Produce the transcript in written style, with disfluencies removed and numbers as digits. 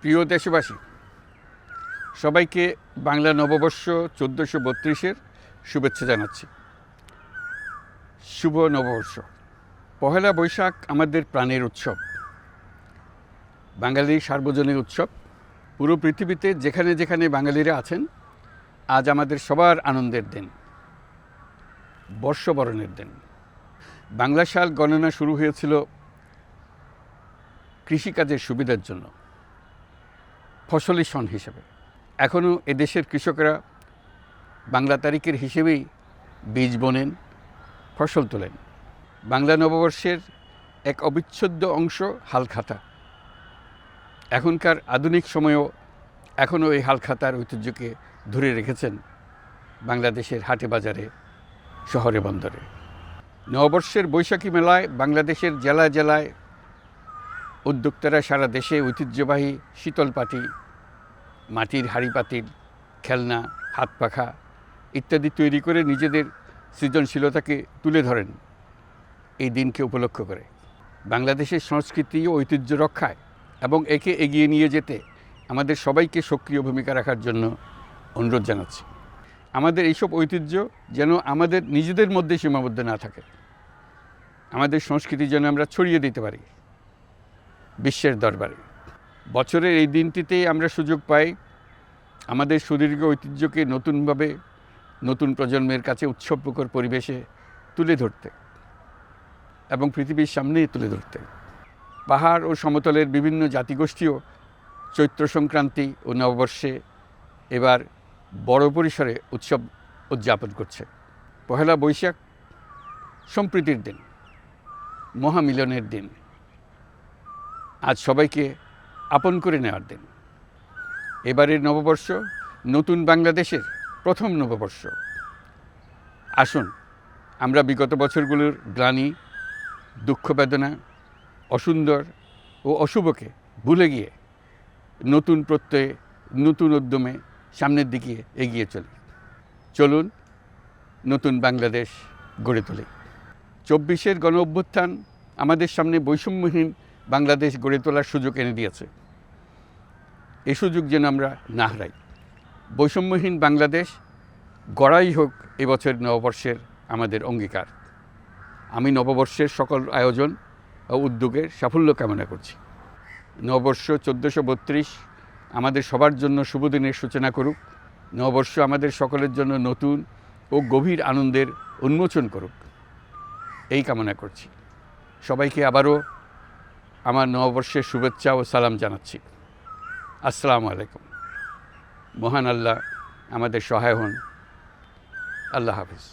প্রিয় দেশবাসী, সবাইকে বাংলা নববর্ষ 1432-এর শুভেচ্ছা জানাচ্ছি। শুভ নববর্ষ। পহেলা বৈশাখ আমাদের প্রাণের উৎসব, বাঙালির সার্বজনীন উৎসব। পুরো পৃথিবীতে যেখানে যেখানে বাঙালিরা আছেন, আজ আমাদের সবার আনন্দের দিন, বর্ষবরণের দিন। বাংলা সাল গণনা শুরু হয়েছিল কৃষিকাজের সুবিধার জন্য, ফসলি সন হিসেবে। এখনও এদেশের কৃষকরা বাংলা তারিখের হিসেবেই বীজ বোনেন, ফসল তোলেন। বাংলা নববর্ষের এক অবিচ্ছেদ্য অংশ হালখাতা। এখনকার আধুনিক সময়েও এখনও এই হালখাতার ঐতিহ্যকে ধরে রেখেছেন বাংলাদেশের হাটে বাজারে, শহরে বন্দরে। নববর্ষের বৈশাখী মেলায় বাংলাদেশের জেলায় জেলায় উদ্যোক্তারা সারা দেশে ঐতিহ্যবাহী শীতল পাটি, মাটির হাঁড়ি পাতিল, খেলনা, হাত পাখা ইত্যাদি তৈরি করে নিজেদের সৃজনশীলতাকে তুলে ধরেন এই দিনকে উপলক্ষ করে। বাংলাদেশের সংস্কৃতি ও ঐতিহ্য রক্ষায় এবং একে এগিয়ে নিয়ে যেতে আমাদের সবাইকে সক্রিয় ভূমিকা রাখার জন্য অনুরোধ জানাচ্ছি। আমাদের এইসব ঐতিহ্য যেন আমাদের নিজেদের মধ্যে সীমাবদ্ধ না থাকে, আমাদের সংস্কৃতি যেন আমরা ছড়িয়ে দিতে পারি বিশ্বের দরবারে। বছরের এই দিনটিতেই আমরা সুযোগ পাই আমাদের সুদীর্ঘ ঐতিহ্যকে নতুনভাবে নতুন প্রজন্মের কাছে উৎসবমুখর পরিবেশে তুলে ধরতে এবং পৃথিবীর সামনেই তুলে ধরতে। পাহাড় ও সমতলের বিভিন্ন জাতিগোষ্ঠীও চৈত্র সংক্রান্তি ও নববর্ষে এবার বড় পরিসরে উৎসব উদযাপন করছে। পহেলা বৈশাখ সম্প্রীতির দিন, মহামিলনের দিন, আজ সবাইকে আপন করে নেওয়ার দিন। এবারের নববর্ষ নতুন বাংলাদেশের প্রথম নববর্ষ। আসুন আমরা বিগত বছরগুলোর গ্লানি, দুঃখ, বেদনা, অসুন্দর ও অশুভকে ভুলে গিয়ে নতুন প্রত্যয়ে, নতুন উদ্যমে সামনের দিকে এগিয়ে চলুন নতুন বাংলাদেশ গড়ে তুলি। 24-এর গণ অভ্যুত্থান আমাদের সামনে বৈষম্যহীন বাংলাদেশ গড়ে তোলার সুযোগ এনে দিয়েছে। এই সুযোগ যেন আমরা না হারাই। বৈষম্যহীন বাংলাদেশ গড়াই হোক এবছর নববর্ষের আমাদের অঙ্গীকার। আমি নববর্ষের সকল আয়োজন ও উদ্যোগের সাফল্য কামনা করছি। নববর্ষ 1432 আমাদের সবার জন্য শুভদিনের সূচনা করুক। নববর্ষ আমাদের সকলের জন্য নতুন ও গভীর আনন্দের উন্মোচন করুক, এই কামনা করছি। সবাইকে আবারও আমার নববর্ষের শুভেচ্ছা ও সালাম জানাচ্ছি। আসসালামু আলাইকুম। মহান আল্লাহ আমাদের সহায় হন। আল্লাহ হাফিজ।